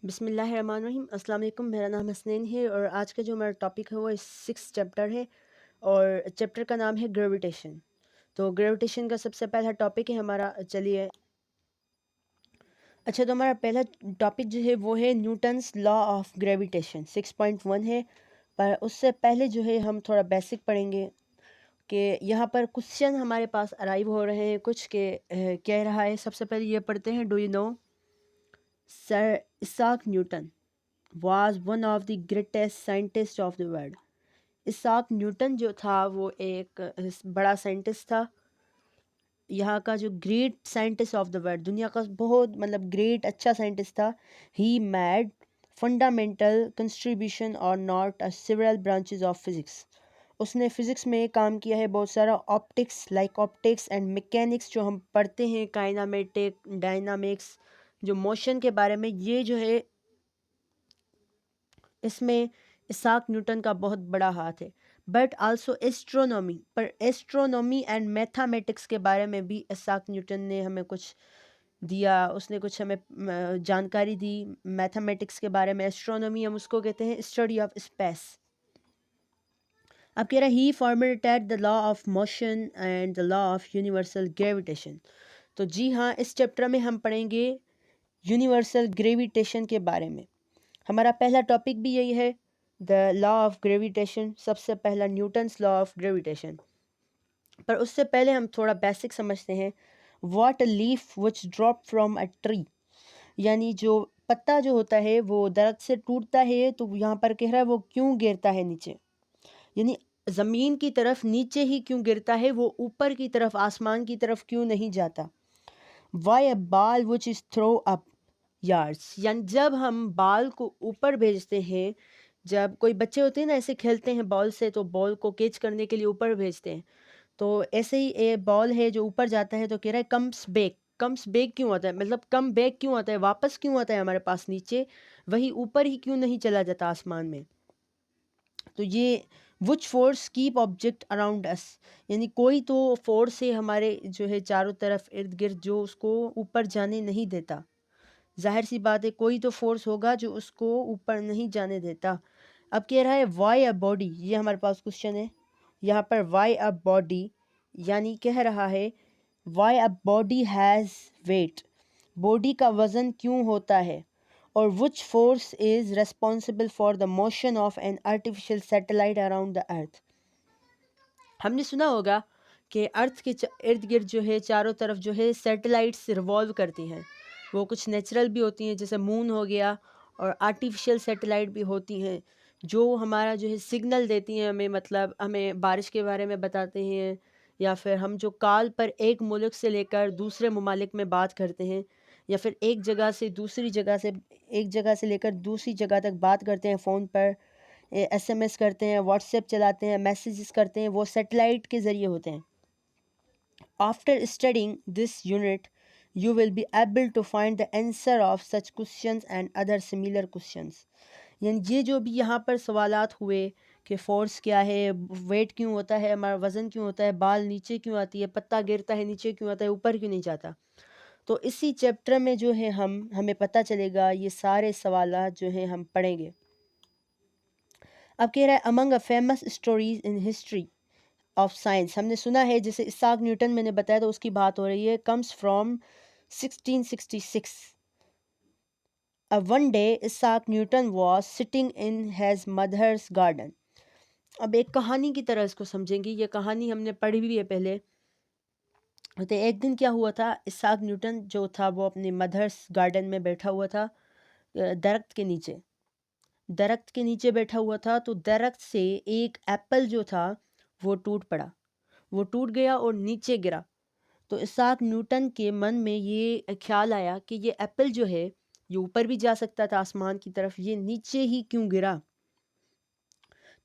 बिस्मिल्लाहिर्रहमानिर्रहीम। अस्सलाम वालेकुम। मेरा नाम हसनैन है और आज का जो हमारा टॉपिक है वो 6 चैप्टर है और चैप्टर का नाम है ग्रेविटेशन। तो ग्रेविटेशन का सबसे पहला टॉपिक है हमारा। चलिए, अच्छा, तो हमारा पहला टॉपिक जो है वो है न्यूटन्स लॉ ऑफ ग्रेविटेशन 6.1 है। पर उससे पहले जो है हम थोड़ा बेसिक पढ़ेंगे कि यहाँ पर क्वेश्चन हमारे पास अराइव हो रहे हैं कुछ के कह रहा है। सबसे पहले ये पढ़ते हैं, do you know sir Isaac Newton was one of the greatest scientists of the world। Isaac Newton जो था वो एक बड़ा साइंटिस्ट था। यहाँ का जो great scientist of the world, दुनिया का बहुत मतलब ग्रेट अच्छा साइंटिस्ट था। ही मैड फंडामेंटल कंट्रीब्यूशन और not a several branches of physics. उसने फिजिक्स में काम किया है बहुत सारा। Optics like optics and mechanics जो हम पढ़ते हैं, काइनामेटिक डायनामिक्स, जो मोशन के बारे में, ये जो है इसमें इसाक न्यूटन का बहुत बड़ा हाथ है। बट आल्सो एस्ट्रोनॉमी, पर एस्ट्रोनॉमी एंड मैथमेटिक्स के बारे में भी इसाक न्यूटन ने हमें कुछ दिया। उसने कुछ हमें जानकारी दी मैथमेटिक्स के बारे में। एस्ट्रोनॉमी हम उसको कहते हैं स्टडी ऑफ स्पेस। अब कह रहा है ही formulated the law of motion and the law of universal gravitation. तो जी हाँ, इस चैप्टर में हम पढ़ेंगे यूनिवर्सल ग्रेविटेशन के बारे में। हमारा पहला टॉपिक भी यही है, द लॉ ऑफ ग्रेविटेशन। सबसे पहला न्यूटन्स लॉ ऑफ ग्रेविटेशन। पर उससे पहले हम थोड़ा बेसिक समझते हैं। What a leaf which drop from a tree, यानी जो पत्ता जो होता है वो दरख्त से टूटता है, तो यहाँ पर कह रहा है वो क्यों गिरता है नीचे, यानी ज़मीन की तरफ नीचे ही क्यों गिरता है, वो ऊपर की तरफ आसमान की तरफ क्यों नहीं जाता। Why a ball which is throw upwards, यानी जब हम बॉल को ऊपर भेजते हैं, जब कोई बच्चे होते हैं ना ऐसे खेलते हैं बॉल से, तो बॉल को कैच करने के लिए ऊपर भेजते हैं। तो ऐसे ही ये बॉल है जो ऊपर जाता है, तो कह रहा है कम्स बैक। कम्स बैक क्यों आता है, मतलब कम बैक क्यों आता है, वापस क्यों आता है हमारे पास नीचे, वही ऊपर ही क्यों नहीं चला जाता आसमान में। तो ये which force keep object around us, यानी कोई तो फोर्स है हमारे जो है चारों तरफ इर्द गिर्द जो उसको ऊपर जाने नहीं देता। जाहिर सी बात है कोई तो फोर्स होगा जो उसको ऊपर नहीं जाने देता। अब कह रहा है वाई अ बॉडी, ये हमारे पास क्वेश्चन है यहाँ पर। वाई अ बॉडी यानी कह रहा है why a body has wait, body का वज़न क्यों होता है। और which force is responsible for the motion of an artificial satellite around the earth. हमने सुना होगा कि अर्थ के इर्द गिर्द जो है चारों तरफ जो है सैटेलाइट्स रिवॉल्व करती हैं। वो कुछ नेचुरल भी होती हैं जैसे मून हो गया, और आर्टिफिशियल सैटेलाइट भी होती हैं जो हमारा जो है सिग्नल देती हैं हमें, मतलब हमें बारिश के बारे में बताते हैं, या फिर हम जो कॉल पर एक मुल्क से लेकर दूसरे ममालिक में बात करते हैं, या फिर एक जगह से दूसरी जगह से, एक जगह से लेकर दूसरी जगह तक बात करते हैं फ़ोन पर, एसएमएस करते हैं, व्हाट्सएप चलाते हैं, मैसेजेस करते हैं, वो सैटेलाइट के ज़रिए होते हैं। After studying this unit you will be able to find the answer of such questions and other similar questions. यानी ये जो भी यहाँ पर सवालात हुए कि फोर्स क्या है, वेट क्यों होता है, हमारा वज़न क्यों होता है, बाल नीचे क्यों आती है, पत्ता गिरता है नीचे क्यों आता है, ऊपर क्यों नहीं जाता, तो इसी चैप्टर में जो है हमें पता चलेगा। ये सारे सवालात जो हैं हम पढ़ेंगे। अब कह रहा है among a famous stories in history of science. हमने सुना है जैसे इसाक न्यूटन मैंने बताया, तो उसकी बात हो रही है। Comes from 1666। One day Isaac Newton was sitting in his mother's garden. अब एक कहानी की तरह इसको समझेंगे, ये कहानी हमने पढ़ी हुई है पहले। तो एक दिन क्या हुआ था, इसाक न्यूटन जो था वो अपने मदर्स गार्डन में बैठा हुआ था, दरख्त के नीचे। दरख्त के नीचे बैठा हुआ था, तो दरख्त से एक एप्पल जो था वो टूट पड़ा, वो टूट गया और नीचे गिरा। तो इसाक न्यूटन के मन में ये ख्याल आया कि ये एप्पल जो है ये ऊपर भी जा सकता था आसमान की तरफ, ये नीचे ही क्यों गिरा।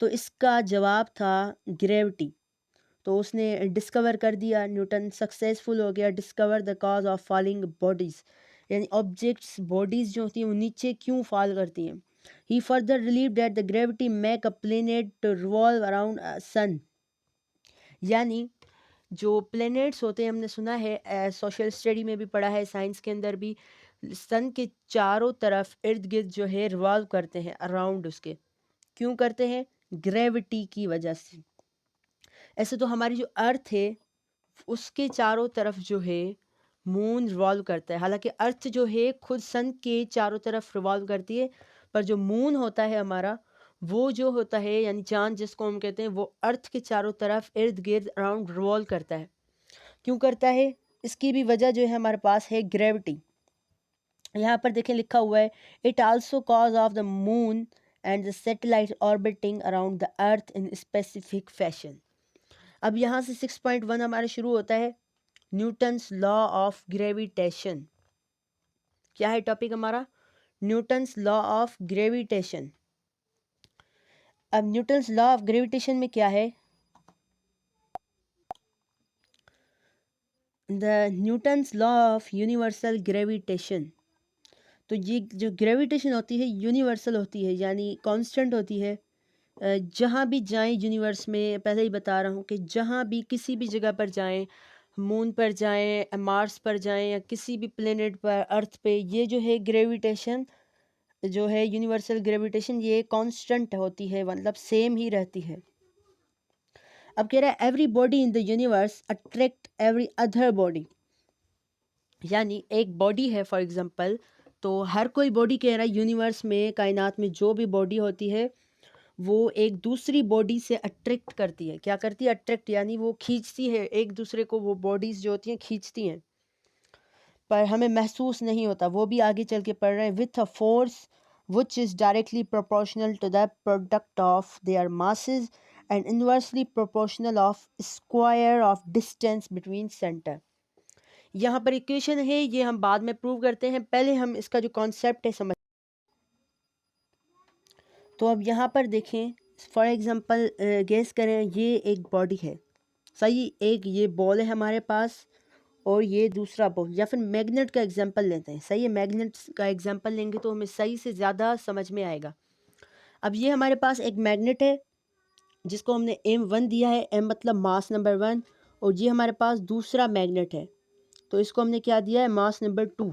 तो इसका जवाब था ग्रेविटी। तो उसने डिस्कवर कर दिया, न्यूटन सक्सेसफुल हो गया, discover the cause of falling bodies, यानी ऑब्जेक्ट्स बॉडीज़ जो होती हैं वो नीचे क्यों फॉल करती हैं। He further relieve that the gravity make a planet to revolve around a sun, यानी जो प्लैनेट्स होते हैं, हमने सुना है सोशल स्टडी में भी पढ़ा है, साइंस के अंदर भी, सन के चारों तरफ इर्द गिर्द जो है रिवॉल्व करते हैं अराउंड उसके। क्यों करते हैं? ग्रेविटी की वजह से। ऐसे तो हमारी जो अर्थ है उसके चारों तरफ जो है मून रिवॉल्व करता है, हालांकि अर्थ जो है खुद सन के चारों तरफ रिवॉल्व करती है, पर जो मून होता है हमारा वो जो होता है यानी चांद जिसको हम कहते हैं वो अर्थ के चारों तरफ इर्द गिर्द अराउंड रिवॉल्व करता है। क्यों करता है? इसकी भी वजह जो है हमारे पास है ग्रेविटी। यहाँ पर देखें लिखा हुआ है it also cause of the moon and the satellite orbiting around the earth in specific fashion. अब यहाँ से 6.1 हमारा शुरू होता है न्यूटन्स लॉ ऑफ ग्रेविटेशन। क्या है टॉपिक हमारा? Newton's law of gravitation. अब न्यूटन्स लॉ ऑफ ग्रेविटेशन में क्या है? The Newton's law of universal gravitation. तो ये जो ग्रेविटेशन होती है यूनिवर्सल होती है, यानी कांस्टेंट होती है। जहाँ भी जाएं यूनिवर्स में, पहले ही बता रहा हूँ कि जहाँ भी किसी भी जगह पर जाएं, मून पर जाएं, मार्स पर जाएं या किसी भी प्लेनेट पर, अर्थ पे, ये जो है ग्रेविटेशन जो है यूनिवर्सल ग्रेविटेशन ये कांस्टेंट होती है, मतलब सेम ही रहती है। अब कह रहा है every body in the universe attract every other body, यानी एक बॉडी है फॉर एग्जांपल, तो हर कोई बॉडी कह रहा है यूनिवर्स में, कायनात में जो भी बॉडी होती है वो एक दूसरी बॉडी से अट्रैक्ट करती है। क्या करती है? अट्रैक्ट, यानी वो खींचती है एक दूसरे को, वो बॉडीज़ जो होती हैं खींचती हैं, पर हमें महसूस नहीं होता। वो भी आगे चल के पढ़ रहे हैं with a force which is directly proportional to the product of their masses and inversely proportional of square of distance between centre. यहाँ पर इक्वेशन है, ये हम बाद में प्रूव करते हैं, पहले हम इसका जो कॉन्सेप्ट है समझ। तो अब यहाँ पर देखें, फॉर एग्जांपल गेस करें ये एक बॉडी है, सही, एक ये बॉल है हमारे पास और ये दूसरा बॉल, या फिर मैग्नेट का एग्जांपल लेते हैं, सही है, मैग्नेट का एग्जांपल लेंगे तो हमें सही से ज़्यादा समझ में आएगा। अब ये हमारे पास एक मैग्नेट है जिसको हमने M1 दिया है, M मतलब मास नंबर 1, और ये हमारे पास दूसरा मैग्नेट है तो इसको हमने क्या दिया है? Mass number 2।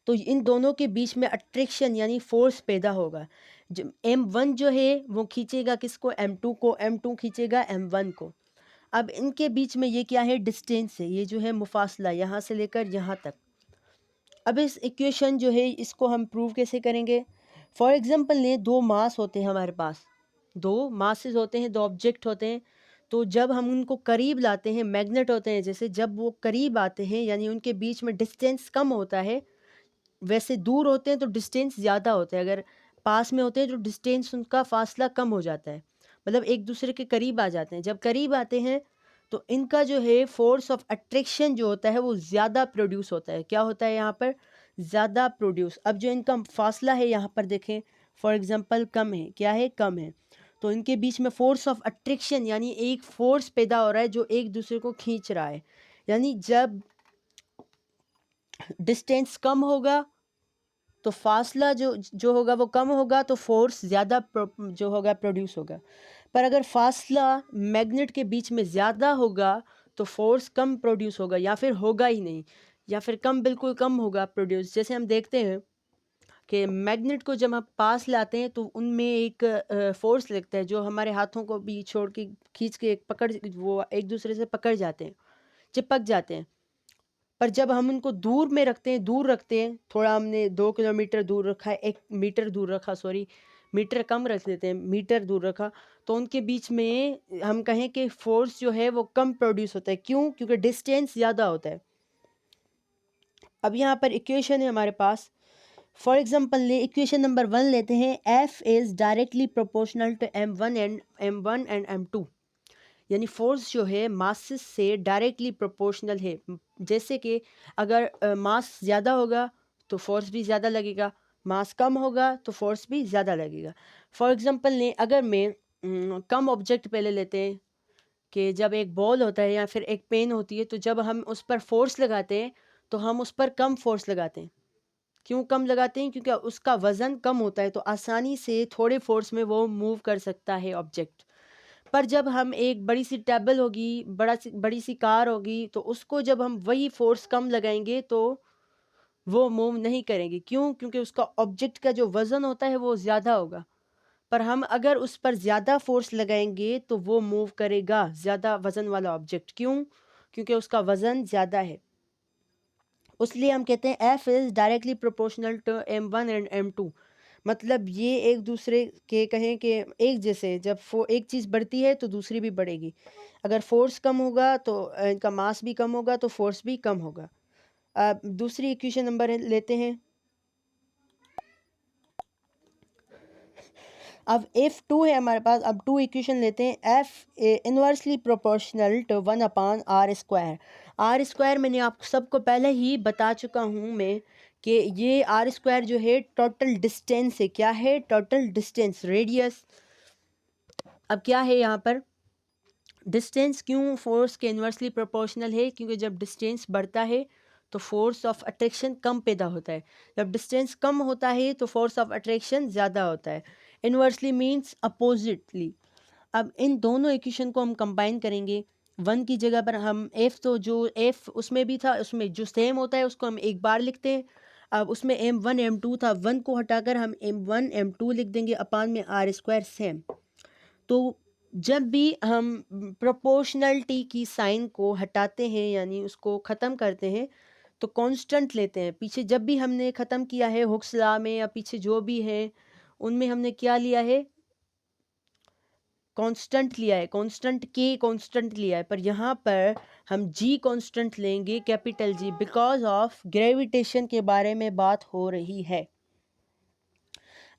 तो इन दोनों के बीच में अट्रैक्शन यानी फोर्स पैदा होगा। जो M1 जो है वो खींचेगा किसको? M2 को, M2 खींचेगा M1 को। अब इनके बीच में ये क्या है? डिस्टेंस है, ये जो है मुफासला, यहाँ से लेकर यहाँ तक। अब इस इक्वेशन जो है इसको हम प्रूव कैसे करेंगे? फॉर एग्जांपल ने दो मास होते हैं हमारे पास, दो मासेस होते हैं, दो ऑब्जेक्ट होते हैं, तो जब हम उनको करीब लाते हैं, मैग्नेट होते हैं जैसे, जब वो करीब आते हैं यानी उनके बीच में डिस्टेंस कम होता है, वैसे दूर होते हैं तो डिस्टेंस ज़्यादा होता है, अगर पास में होते हैं तो डिस्टेंस उनका फासला कम हो जाता है, मतलब एक दूसरे के करीब आ जाते हैं। जब करीब आते हैं तो इनका जो है फोर्स ऑफ अट्रैक्शन जो होता है वो ज़्यादा प्रोड्यूस होता है। क्या होता है यहाँ पर? ज़्यादा प्रोड्यूस। अब जो इनका फासला है यहाँ पर देखें, फॉर एग्जांपल कम है, क्या है? कम है, तो इनके बीच में फोर्स ऑफ अट्रैक्शन यानी एक फोर्स पैदा हो रहा है जो एक दूसरे को खींच रहा है, यानी जब डिस्टेंस कम होगा तो फासला जो जो होगा वो कम होगा, तो फोर्स ज़्यादा जो होगा प्रोड्यूस होगा। पर अगर फासला मैग्नेट के बीच में ज़्यादा होगा तो फोर्स कम प्रोड्यूस होगा, या फिर होगा ही नहीं, या फिर कम, बिल्कुल कम होगा प्रोड्यूस। जैसे हम देखते हैं कि मैग्नेट को जब हम पास लाते हैं तो उनमें एक फोर्स लगता है जो हमारे हाथों को भी छोड़ के खींच के एक पकड़, वो एक दूसरे से पकड़ जाते हैं, चिपक जाते हैं। पर जब हम उनको दूर में रखते हैं, दूर रखते हैं, थोड़ा हमने 2 किलोमीटर दूर रखा है, 1 मीटर दूर रखा, सॉरी मीटर कम रख देते हैं, मीटर दूर रखा, तो उनके बीच में हम कहें कि फोर्स जो है वो कम प्रोड्यूस होता है। क्यों? क्योंकि डिस्टेंस ज़्यादा होता है। अब यहाँ पर इक्वेशन है हमारे पास, फॉर एग्जांपल ले इक्वेशन नंबर 1 लेते हैं, F is directly proportional to M1 and M2, यानी फोर्स जो है मासेस से डायरेक्टली प्रोपोर्शनल है। जैसे कि अगर मास ज़्यादा होगा तो फोर्स भी ज़्यादा लगेगा, मास कम होगा तो फोर्स भी ज़्यादा लगेगा। फॉर एग्जांपल ने अगर मैं कम ऑब्जेक्ट पहले लेते हैं कि जब एक बॉल होता है या फिर एक पेन होती है, तो जब हम उस पर फोर्स लगाते हैं तो हम उस पर कम फोर्स लगाते हैं। क्यों कम लगाते हैं? क्योंकि उसका वज़न कम होता है, तो आसानी से थोड़े फोर्स में वो मूव कर सकता है ऑब्जेक्ट। पर जब हम एक बड़ी सी टेबल होगी, बड़ी सी कार होगी, तो उसको जब हम वही फोर्स कम लगाएंगे तो वो मूव नहीं करेंगी। क्यों? क्योंकि उसका ऑब्जेक्ट का जो वज़न होता है वो ज़्यादा होगा। पर हम अगर उस पर ज़्यादा फोर्स लगाएंगे तो वो मूव करेगा, ज़्यादा वज़न वाला ऑब्जेक्ट। क्यों? क्योंकि उसका वज़न ज़्यादा है। इसलिए हम कहते हैं F is directly proportional to m1 and m2। मतलब ये एक दूसरे के कहें कि एक जैसे, जब एक चीज़ बढ़ती है तो दूसरी भी बढ़ेगी। अगर फोर्स कम होगा तो इनका मास भी कम होगा, तो फोर्स भी कम होगा। अब दूसरी इक्वेशन नंबर लेते हैं। अब F2 है हमारे पास। अब टू इक्वेशन लेते हैं। F inversely proportional to 1/r²। R square मैंने आप सबको पहले ही बता चुका हूँ मैं कि ये r² जो है टोटल डिस्टेंस है। क्या है? Total distance, radius. अब क्या है यहाँ पर डिस्टेंस? क्यों फोर्स के इन्वर्सली प्रोपोर्शनल है? क्योंकि जब डिस्टेंस बढ़ता है तो फोर्स ऑफ अट्रैक्शन कम पैदा होता है, जब डिस्टेंस कम होता है तो फोर्स ऑफ अट्रैक्शन ज़्यादा होता है। Inversely means oppositely. अब इन दोनों इक्वेशन को हम कंबाइन करेंगे। वन की जगह पर हम एफ, तो जो एफ उसमें भी था उसमें जो सेम होता है उसको हम एक बार लिखते हैं। अब उसमें m1 m2 था, वन को हटाकर हम m1 m2 लिख देंगे अपान में r² सेम। तो जब भी हम प्रोपोर्शनलिटी की साइन को हटाते हैं यानी उसको ख़त्म करते हैं तो कांस्टेंट लेते हैं। पीछे जब भी हमने ख़त्म किया है हुक्स लॉ में या पीछे जो भी है उनमें हमने क्या लिया है? कांस्टेंट लिया है, कांस्टेंट के कांस्टेंट लिया है। पर यहाँ पर हम जी कांस्टेंट लेंगे, capital G, because of gravitation के बारे में बात हो रही है।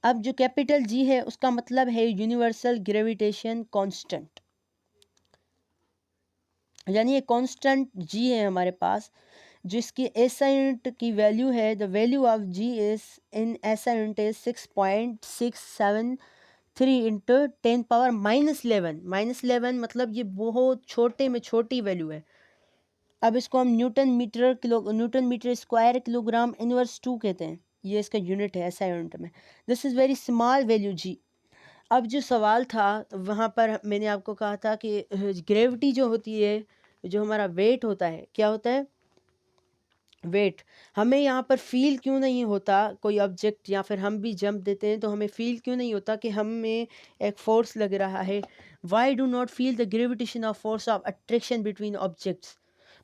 अब जो कैपिटल जी है उसका मतलब है यूनिवर्सल ग्रेविटेशन कांस्टेंट, यानी ये कांस्टेंट जी है हमारे पास, जिसकी एसआई यूनिट की वैल्यू है, the value of G is in SI unit is 6.673 into 10⁻⁻11। -11 मतलब ये बहुत छोटे में छोटी वैल्यू है। अब इसको हम newton metre square kilogram inverse 2 कहते हैं। ये इसका यूनिट है एसआई यूनिट में। This is very small value G. अब जो सवाल था वहाँ पर मैंने आपको कहा था कि ग्रेविटी जो होती है, जो हमारा वेट होता है, क्या होता है? वेट। हमें यहाँ पर फील क्यों नहीं होता कोई ऑब्जेक्ट, या फिर हम भी जंप देते हैं तो हमें फील क्यों नहीं होता कि हमें एक फोर्स लग रहा है? Why do not feel the gravitation of force of attraction between objects?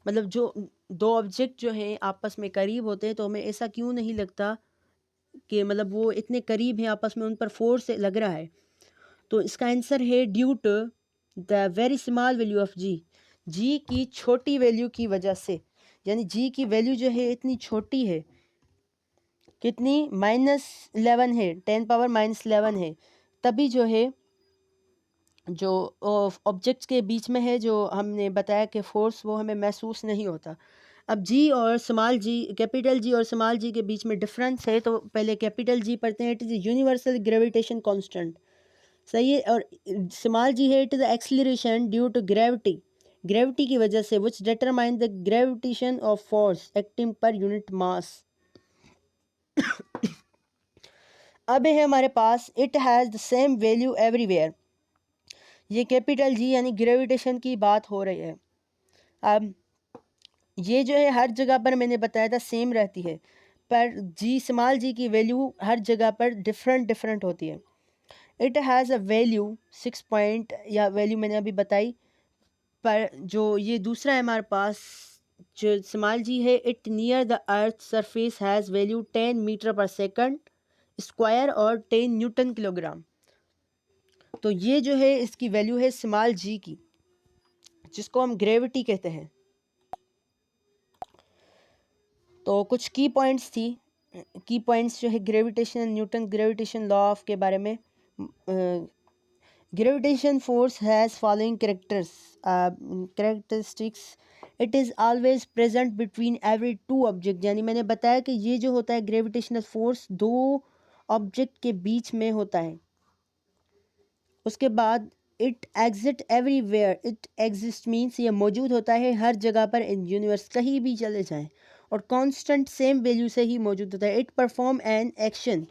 मतलब जो दो ऑब्जेक्ट जो हैं आपस में करीब होते हैं तो हमें ऐसा क्यों नहीं लगता कि मतलब वो इतने करीब हैं आपस में, उन पर फोर्स लग रहा है? तो इसका आंसर है due to the very small value of G. G की छोटी वैल्यू की वजह से, यानी जी की वैल्यू जो है इतनी छोटी है, कितनी? -11 है, 10⁻⁻11 है। तभी जो है जो ऑब्जेक्ट्स के बीच में है जो हमने बताया कि फोर्स, वो हमें महसूस नहीं होता। अब जी और स्मॉल जी, कैपिटल जी और स्मॉल जी के बीच में डिफरेंस है, तो पहले कैपिटल जी पढ़ते हैं। It is universal gravitation constant, सही है। और स्मॉल जी है, it is acceleration due to gravity, gravity की वजह से, which determine the gravitation of force acting per unit mass. अब है हमारे पास it has the same value everywhere. ये कैपिटल जी यानी ग्रेविटेशन की बात हो रही है। अब ये जो है हर जगह पर मैंने बताया था सेम रहती है, पर जी स्मॉल जी की वैल्यू हर जगह पर डिफरेंट होती है। It has a value 6 point, या वैल्यू मैंने अभी बताई। पर जो ये दूसरा है हमारे पास जो स्मॉल जी है, it near the earth surface has value 10 metre per second square और 10 न्यूटन किलोग्राम। तो ये जो है इसकी वैल्यू है स्मॉल जी की, जिसको हम ग्रेविटी कहते हैं। तो कुछ की पॉइंट्स थी, की पॉइंट्स जो है gravitation, Newton gravitation law of के बारे में। Gravitation force has following characteristics. It is always present between every two object, यानी मैंने बताया कि ये जो होता है ग्रेविटेशनल फोर्स दो ऑब्जेक्ट के बीच में होता है। उसके बाद it exit everywhere, it exist means ये मौजूद होता है हर जगह पर इन यूनिवर्स, कहीं भी चले जाएं, और कांस्टेंट सेम वैल्यू से ही मौजूद होता है। इट परफॉर्म एन एक्शन,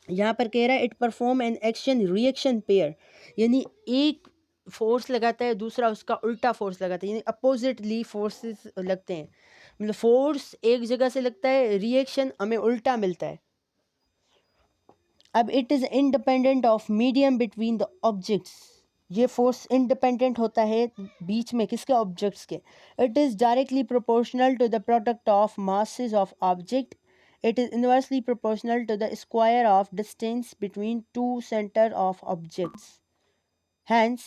यहाँ पर कह रहा है it perform an action reaction pair, यानी एक फोर्स लगाता है दूसरा उसका उल्टा फोर्स लगाता है, यानी अपोजिटली फोर्सेस लगते हैं। मतलब फोर्स एक जगह से लगता है, रिएक्शन हमें उल्टा मिलता है। अब it is independent of medium between the objects, ये फोर्स इंडिपेंडेंट होता है बीच में किसके, ऑब्जेक्ट्स के। It is directly proportional to the product of masses of object, it is inversely proportional to the square of distance between two centre of objects, hence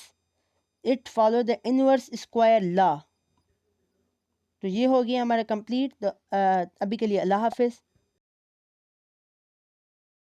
it follow the inverse square law. तो ये हो गया हमारा complete. अभी के लिए अल्लाह हाफिज़।